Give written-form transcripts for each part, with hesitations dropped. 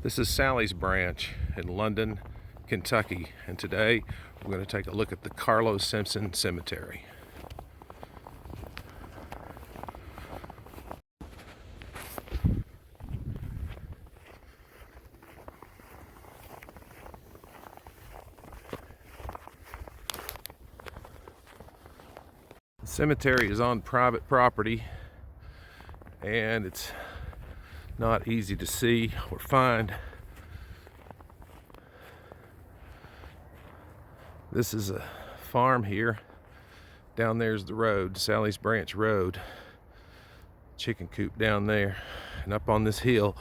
This is Sally's branch in London, Kentucky, and today we're going to take a look at the Carlo Simpson Cemetery. The cemetery is on private property, and it's not easy to see or find. This is a farm here. Down there's the road, Sally's Branch Road. Chicken coop down there. And up on this hill,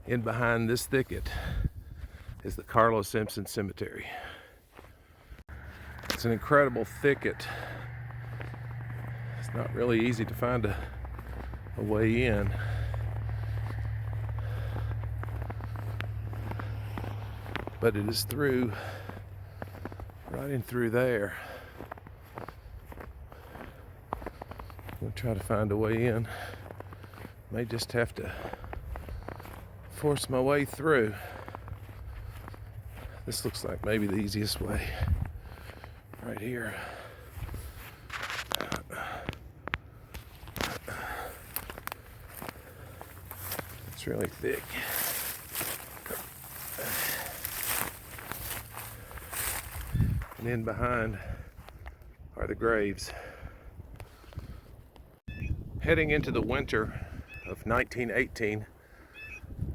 in behind this thicket, is the Carlo Simpson Cemetery. It's an incredible thicket. It's not really easy to find a way in. But it is through, right in through there. I'm gonna try to find a way in. May just have to force my way through. This looks like maybe the easiest way. Right here. It's really thick. And in behind are the graves. Heading into the winter of 1918,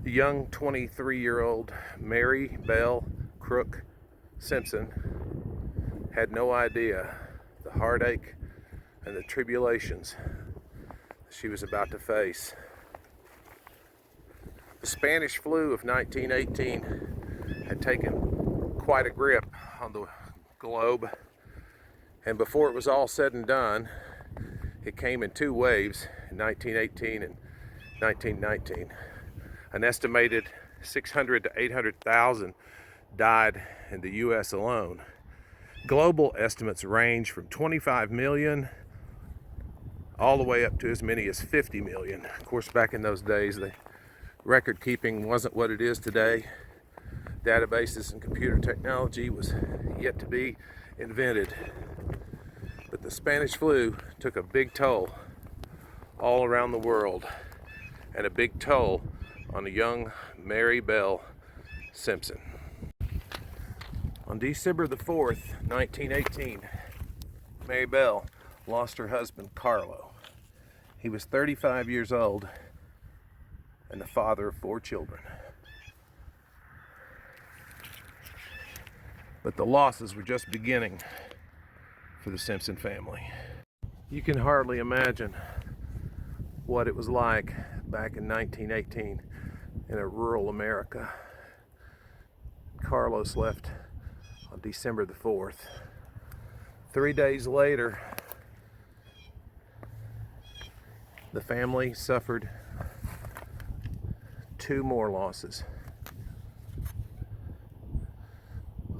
the young 23-year-old Mary Belle Crook Simpson had no idea the heartache and the tribulations she was about to face. The Spanish flu of 1918 had taken quite a grip on the globe, and before it was all said and done, it came in two waves in 1918 and 1919. An estimated 600 to 800,000 died in the US alone. Global estimates range from 25 million all the way up to as many as 50 million. Of course, back in those days, the record keeping wasn't what it is today. Databases and computer technology was yet to be invented. But the Spanish flu took a big toll all around the world, and a big toll on the young Mary Belle Simpson. On December the 4th, 1918, Mary Belle lost her husband, Carlo. He was 35 years old and the father of 4 children. But the losses were just beginning for the Simpson family. You can hardly imagine what it was like back in 1918 in a rural America. Carlos left on December the 4th. 3 days later, the family suffered 2 more losses.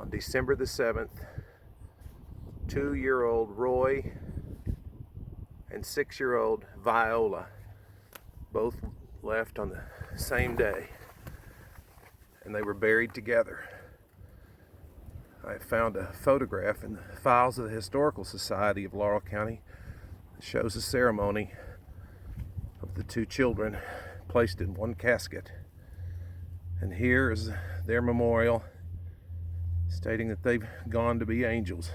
On December the 7th, 2-year-old Roy and 6-year-old Viola both left on the same day, and they were buried together. I found a photograph in the files of the Historical Society of Laurel County that shows a ceremony of the 2 children placed in one casket. And here is their memorial, stating that they've gone to be angels.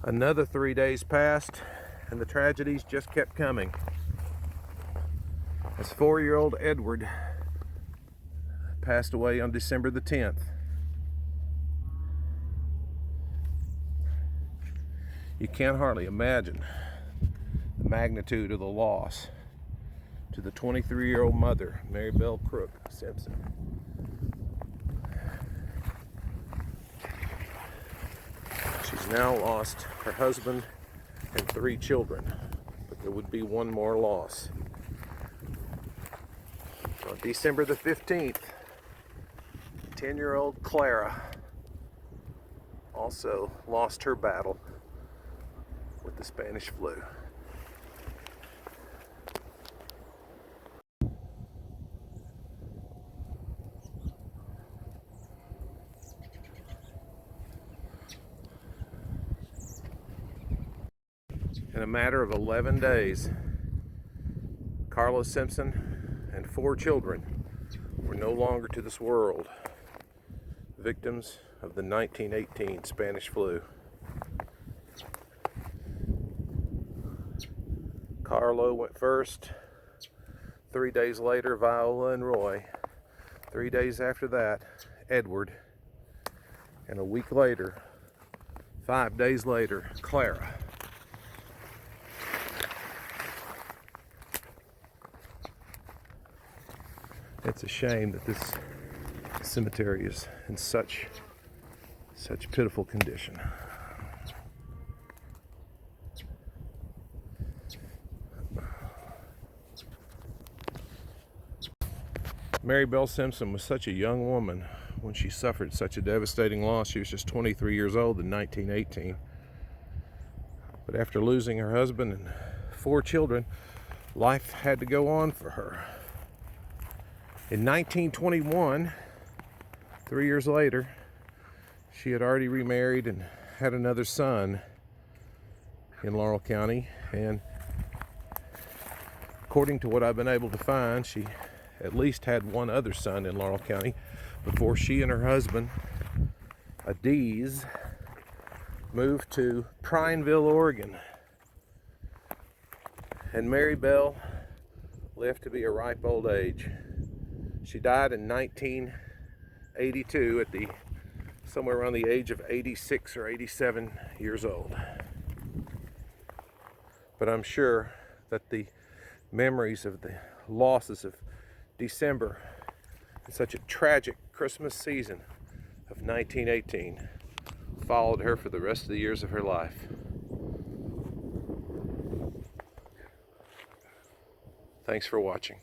Another 3 days passed, and the tragedies just kept coming. As 4-year-old Edward passed away on December the 10th. You can't hardly imagine the magnitude of the loss to the 23-year-old mother, Mary Belle Crook Simpson. She's now lost her husband and 3 children, but there would be one more loss. On December the 15th, 10-year-old Clara also lost her battle with the Spanish flu. In a matter of 11 days, Carlo Simpson and 4 children were no longer to this world, victims of the 1918 Spanish flu. Carlo went first. 3 days later, Viola and Roy. 3 days after that, Edward. And a week later, 5 days later, Clara. It's a shame that this cemetery is in such pitiful condition. Mary Belle Simpson was such a young woman when she suffered such a devastating loss. She was just 23 years old in 1918. But after losing her husband and 4 children, life had to go on for her. In 1921, 3 years later, she had already remarried and had another son in Laurel County. And according to what I've been able to find, she at least had one other son in Laurel County before she and her husband, Adiz, moved to Prineville, Oregon. And Mary Belle lived to be a ripe old age. She died in 1982 at somewhere around the age of 86 or 87 years old. But I'm sure that the memories of the losses of December and such a tragic Christmas season of 1918 followed her for the rest of the years of her life. Thanks for watching.